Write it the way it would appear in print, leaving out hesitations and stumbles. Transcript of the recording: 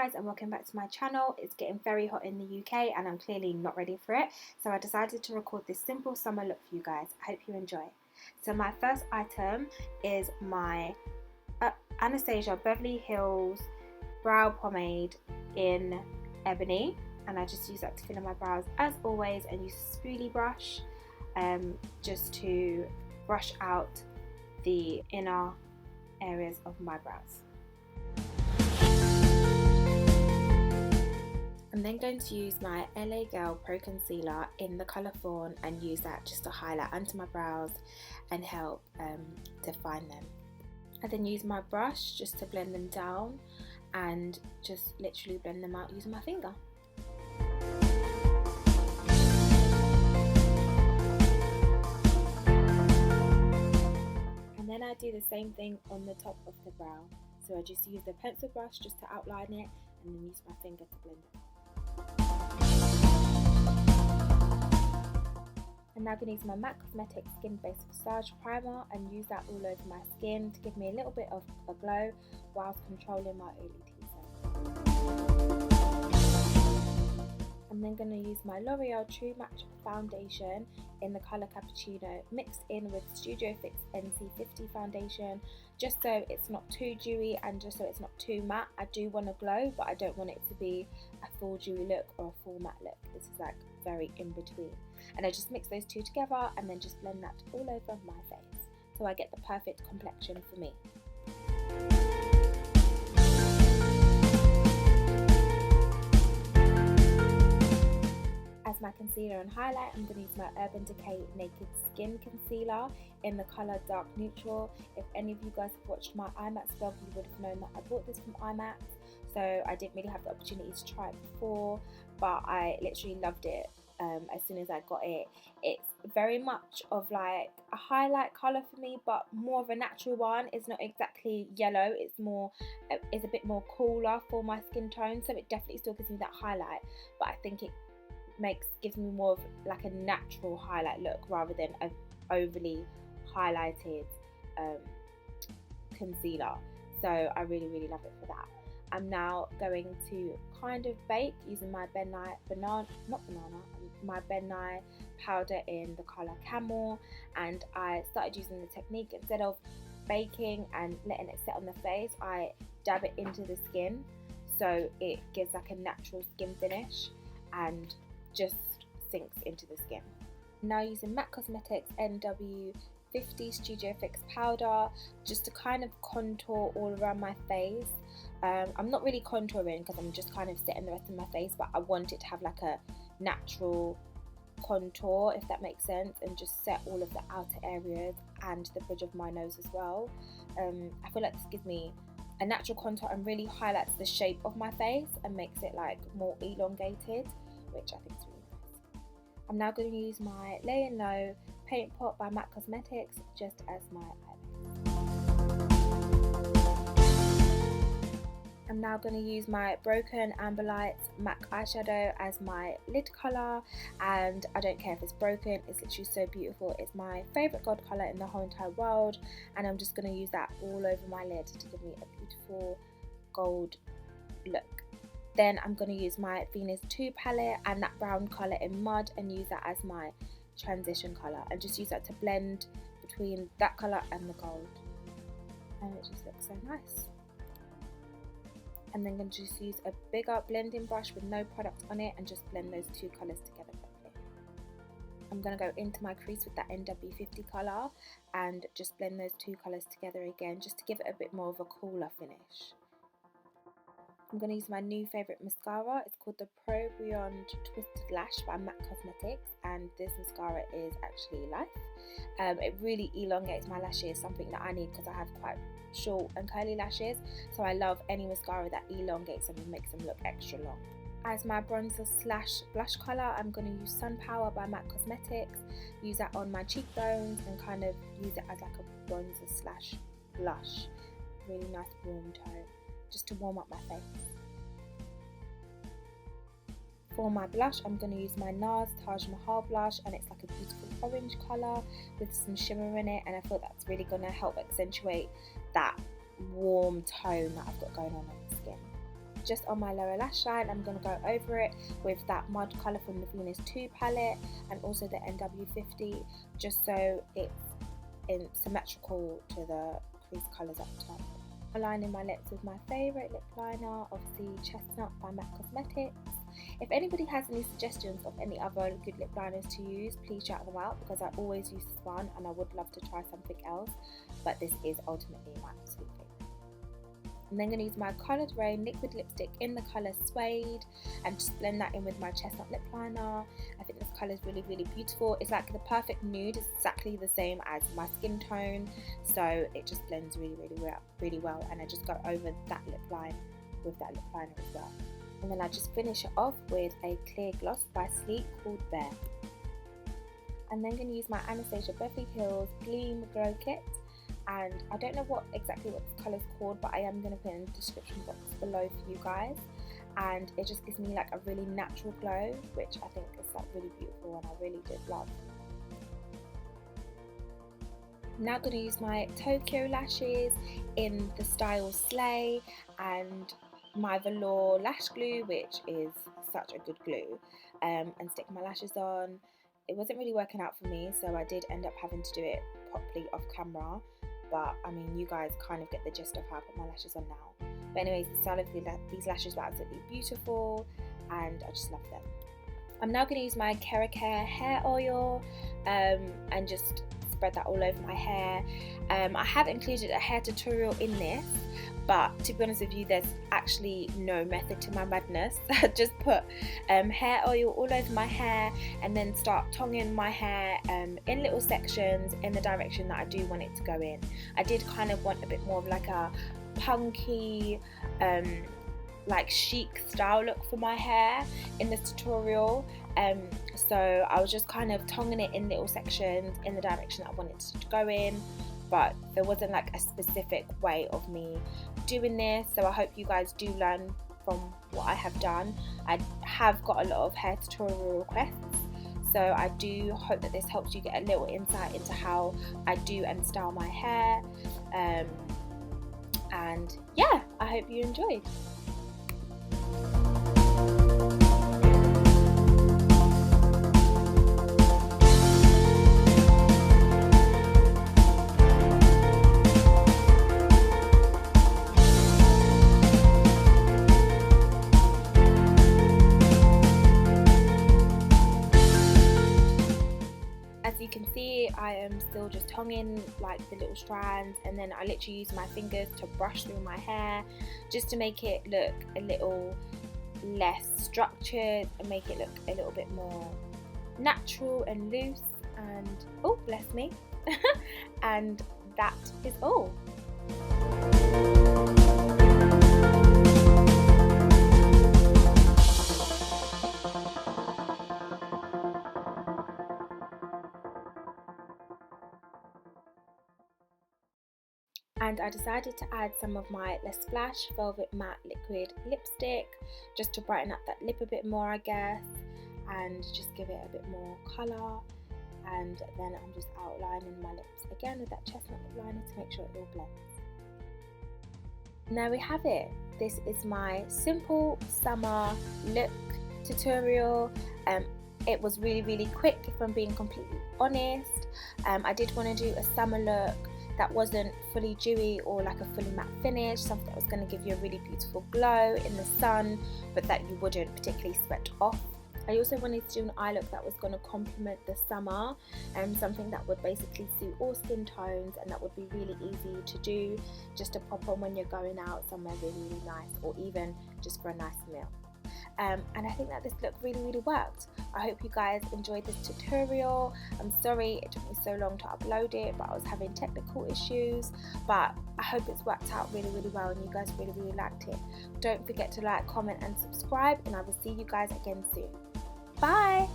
guys, and welcome back to my channel. It's getting very hot in the UK and I'm clearly not ready for it, so I decided to record this simple summer look for you guys. I hope you enjoy. So my first item is my Anastasia Beverly Hills brow pomade in Ebony, and I just use that to fill in my brows as always, and use a spoolie brush just to brush out the inner areas of my brows. I'm then going to use my LaGirl Pro Concealer in the colour Fawn and use that just to highlight under my brows and help define them. I then use my brush just to blend them down and just literally blend them out using my finger. And then I do the same thing on the top of the brow. So I just use the pencil brush just to outline it and then use my finger to blend it out. I'm now going to use my MAC Cosmetics Skin Based Visage Primer and use that all over my skin to give me a little bit of a glow whilst controlling my oily T-zone. I'm then going to use my Loreal True Match Foundation in the colour Cappuccino mixed in with Studio Fix NC50 Foundation, just so it's not too dewy and just so it's not too matte. I do want a glow, but I don't want it to be a full dewy look or a full matte look. This is like very in between. And I just mix those two together and then just blend that all over my face so I get the perfect complexion for me. As my concealer and highlight, I'm going to use my Urban Decay Naked Skin Concealer in the colour Dark Neutral. If any of you guys have watched my IMAX vlog, you would have known that I bought this from IMAX, so I didn't really have the opportunity to try it before, but I literally loved it as soon as I got it. It's very much of like a highlight colour for me, but more of a natural one. It's not exactly yellow, it's a bit more cooler for my skin tone, so it definitely still gives me that highlight, but I think it gives me more of like a natural highlight look rather than an overly highlighted concealer. So I really love it for that. I'm now going to kind of bake using my Ben Nye powder in the colour Camel, and I started using the technique, instead of baking and letting it set on the face, I dab it into the skin so it gives like a natural skin finish and just sinks into the skin. Now using MAC Cosmetics NW50 Studio Fix powder just to kind of contour all around my face. I'm not really contouring because I'm just kind of setting the rest of my face, but I want it to have like a natural contour, if that makes sense, and just set all of the outer areas and the bridge of my nose as well. I feel like this gives me a natural contour and really highlights the shape of my face and makes it like more elongated, which I think is really nice. I'm now going to use my Lay and Low Paint Pot by MAC Cosmetics just as my eyeliner. I'm now going to use my Broken Amber Lights MAC eyeshadow as my lid colour, and I don't care if it's broken, it's literally so beautiful. It's my favourite gold colour in the whole entire world, and I'm just going to use that all over my lid to give me a beautiful gold look. Then I'm going to use my Venus 2 palette and that brown colour in Mud and use that as my transition colour, and just use that to blend between that colour and the gold, and it just looks so nice. And then I'm going to just use a bigger blending brush with no product on it and just blend those two colours together properly. I'm going to go into my crease with that NW50 colour and just blend those two colours together again just to give it a bit more of a cooler finish. I'm going to use my new favourite mascara. It's called the Pro Beyond Twisted Lash by MAC Cosmetics, and this mascara is actually life. It really elongates my lashes, something that I need because I have quite short and curly lashes, so I love any mascara that elongates them and makes them look extra long. As my bronzer slash blush colour, I'm going to use SunPower by MAC Cosmetics, use that on my cheekbones and kind of use it as like a bronzer slash blush. Really nice warm tone, just to warm up my face. For my blush, I'm going to use my Nars Taj Mahal blush, and it's like a beautiful orange colour with some shimmer in it, and I feel that's really going to help accentuate that warm tone that I've got going on the skin. just on my lower lash line. I'm going to go over it with that mud colour from the Venus 2 palette and also the NW50, just so it's symmetrical to the crease colours up top. Aligning my lips with my favourite lip liner, obviously Chestnut by Nye Cosmetics. If anybody has any suggestions of any other good lip liners to use, please shout them out, because I always use this one and I would love to try something else, but this is ultimately my absolute favourite. I'm then going to use my ColouredRaine liquid lipstick in the colour Suede and just blend that in with my Chestnut lip liner. I think this colour is really, really beautiful. It's like the perfect nude. It's exactly the same as my skin tone, so it just blends really, really well. And I just go over that lip line with that lip liner as well. And then I just finish it off with a clear gloss by Sleek called Bear. I'm then going to use my Anastasia Beverly Gleam Glow Kit. And I don't know exactly what this colour is called, but I am going to put it in the description box below for you guys. And it just gives me like a really natural glow, which I think is like really beautiful and I really did love. I'm now going to use my Tokio lashes in the style Slay and my velour lash glue, which is such a good glue, and stick my lashes on. It wasn't really working out for me, so I did end up having to do it properly off camera, but I mean, you guys kind of get the gist of how I put my lashes on now. But anyways, the style of these lashes were absolutely beautiful and I just love them. I'm now going to use my Care hair oil and just spread that all over my hair. I have included a hair tutorial in this, but to be honest with you, there's actually no method to my madness. I just put hair oil all over my hair and then start tonging my hair in little sections in the direction that I do want it to go in. I did kind of want a bit more of like a punky, like chic style look for my hair in this tutorial, so I was just kind of tonging it in little sections in the direction that I wanted it to go in, but there wasn't like a specific way of me doing this, so I hope you guys do learn from what I have done. I have got a lot of hair tutorial requests, so I do hope that this helps you get a little insight into how I do and style my hair, and yeah, I hope you enjoyed. You can see I am still just tonging like the little strands, and then I literally use my fingers to brush through my hair just to make it look a little less structured and make it look a little bit more natural and loose, and oh bless me and that is all. And I decided to add some of my Lasplash Velvet Matte Liquid lipstick just to brighten up that lip a bit more, I guess, and just give it a bit more colour. And then I'm just outlining my lips again with that Chestnut lip liner to make sure it all blends. And there we have it. This is my simple summer look tutorial. It was really quick, if I'm being completely honest. I did want to do a summer look that wasn't fully dewy or like a fully matte finish, something that was going to give you a really beautiful glow in the sun, but that you wouldn't particularly sweat off. I also wanted to do an eye look that was going to complement the summer, and something that would basically suit all skin tones and that would be really easy to do, just to pop on when you're going out somewhere really nice, or even just for a nice meal. And I think that this look really worked. I hope you guys enjoyed this tutorial. I'm sorry it took me so long to upload it, but I was having technical issues, but I hope it's worked out really well and you guys really liked it. Don't forget to like, comment and subscribe, and I will see you guys again soon. Bye!